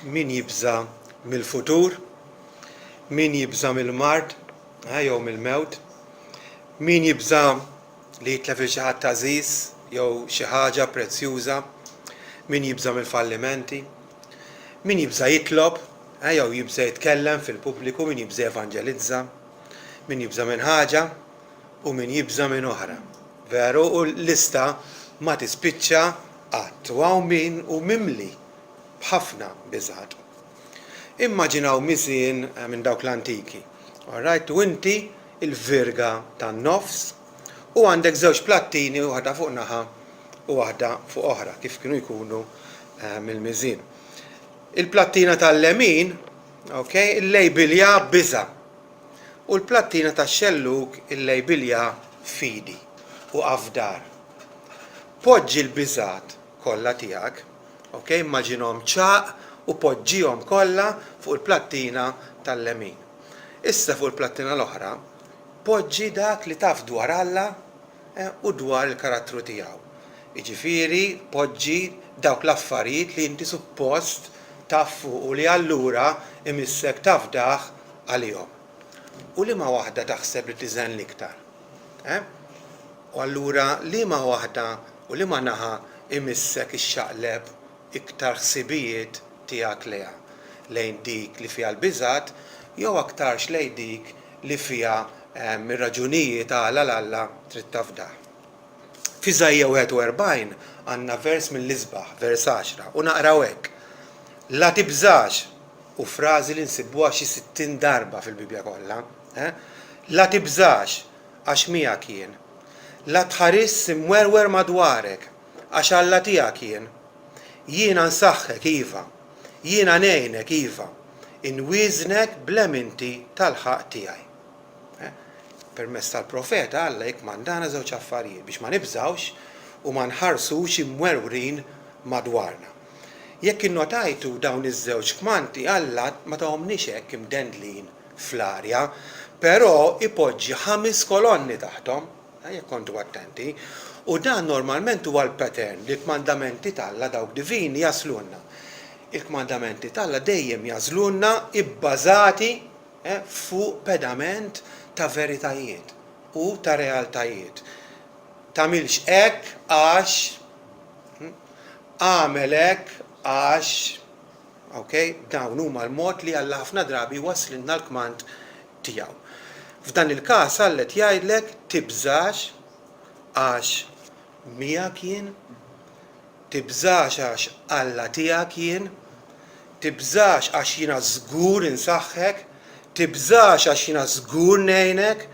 Min jibża mill-futur, min jibża mill-mard, jew mill-mewt, min jibża li jitlef xi ħadd għażiż jew xi ħaġa prezzjuża, min jibża mill-fallimenti, min jibża jitlob, jew jibża jitkellem fil-pubbliku, min jibża evanġelizza, min jibża minn ħaġa u min jibża minn oħra. Veru, u l-lista ma tispiċċa qatt u hawn min u mimli b'ħafna biżgħat. Immaġinaw miżien minn dawk l-antiki. Alright, u inti il-virga tan-nofs u għandek żewġ plattini waħda fuq naħa u waħda fuq oħra kif kienu jkunu mill-miżien. Il-plattina tal-lemin, okay, il-lejbilja biża. U l-plattina tax-xelluk il-lejbilja fidi u afdar. Poġġi l-biżgħat kollha tiegħek, okay, immaġinhom ċaq u poġġihom kollha fuq il-plattina tal-lemin. Issa fuq il-plattina l-oħra, poġġi dak li taf dwar Alla u dwar il-karattru tiegħu. Jiġifieri poġġi dawk l-affarijiet li inti suppost taf fuq u li allura imissek tafdaħ għalihom. U liema waħda taħseb li tiżen l-iktar? U allura liema waħda u liema naħa imissek ixxaqleb iktar ħsibijiet tiegħek leha lejn dik li fiha l-biżgħat jew aktarx lejn dik li fiha mir-raġunijiet għala l-Alla trid tafdaħ. F'Iżajja 41 għandna vers mill-Isbaħ, vers 10, u naqraw hekk. La tibżax, u frażi li nsibuha xi 60 darba fil-Bibja kollha. La tibżax għax miegħek jien. La tħariss imwerwer madwarek għax Alla tiegħek jien. Jiena nsaħħek iva, jiena ngħinek iva, inwieżnek bl-eminti tal-ħaq tiegħi. Permezz tal-profeta Alla jikkmandana żewġ affarijiet biex ma nibżawx u ma nħarsux imwerwrin madwarna. Jekk innotajtu dawn iż-żewġ kmanti Alla ma tagħhomniex hekk imdendlin fl-arja, però ipoġġi 5 kolonni taħtom, jekk kontu attenti, u dan normalment huwa l-pattern li l-kmandamenti talla dawk divini jaslunna. Il-kmandamenti talla dejjem jażlunna ibbażati fuq pedament ta' veritajiet u ta' realtajiet. Tagħmilx hekk għax għamel hekk għax, okay, dawn huma l-mod li Alla ħafna drabi waslinna l-kmand tiegħu. F'dan il-każ Alla jgħidlek tibżax għax miegħek jien, tibżax għax Alla tiegħek jien, tibżax għax jiena żgur insaħħek, tibżax għax jiena żgur ngħinek,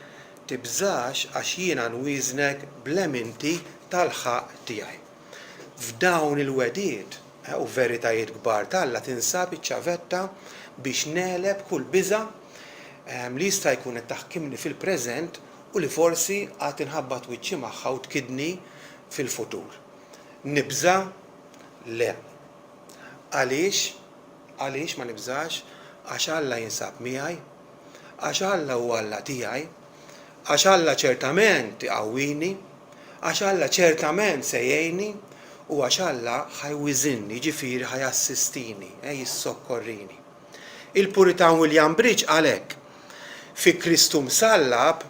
tibżax għax jiena nwieżnek bl-eminti tal-ħaq tiegħi. F'dawn il-wedijiet u veritajiet kbar tal-Alla tinsab iċ-ċavetta biex neleb kull biża' li jista' jkun qed taħkimni fil-preżent u li forsi għad inħabbat wiċċi magħha u tkidni fil-futur. Nibża? Le. Għaliex ma nibżax? Għax Alla jinsab miegħi, għax Alla huwa Alla tiegħi, għax Alla ċertament iqawwini, għax Alla ċertament se jgħinni u għax Alla ħajwiżinni, ġifieri ħajassistini, jissokkorrini. Il-Puritan William Bridge għalhekk fi Kristu msallab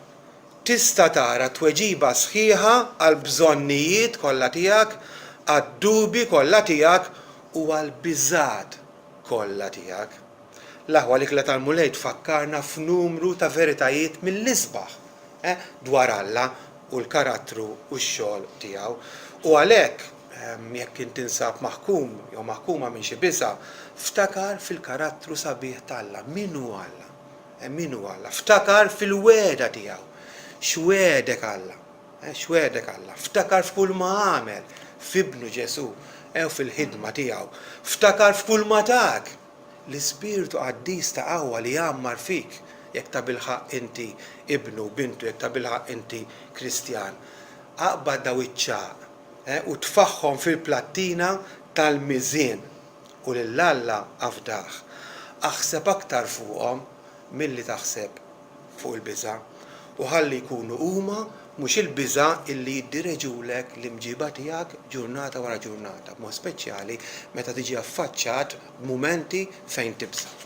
tista' tara tweġiba sħiħa għal bżonnijiet kollha tiegħek, għad-dubi kollha tiegħek u għal biżgħat kollha tiegħek. L-aħwa li kla tal-mulej tfakkarna f'numru ta' veritajiet mill-Isbaħ dwar Alla u l-karattru u x-xogħol tiegħu. U għalhekk jekk inti tinsab maħkum jew maħkuma minn xi biża', ftakar fil-karattru sabiħ tal-Alla. Min hu Alla? Min hu Alla? Ftakar fil-weda tiegħu. X'wedek Alla? X'wedek Alla? Ftakar f'kull ma għamel f'ibnu Ġesu fil-ħidma tiegħu. Ftakar f'kull ma tak l-Ispiritu Qaddis ta' qawwa li jgħammar fik jekk ta' bilħaq inti ibnu bintu, jekk ta' bilħaq inti Kristjan. Aqbad daw iċ-ċaq u tfaħħhom fil-plattina tal-miżien u lil Alla afdaħ. Aħseb aktar fuqhom milli taħseb fuq il-biża' u ħalli jkunu huma mhux il-biża' illi jiddireġulek l-imġiba tiegħek ġurnata wara ġurnata, b'mod speċjali meta tiġi affaċċjat b'mumenti fejn tibża'.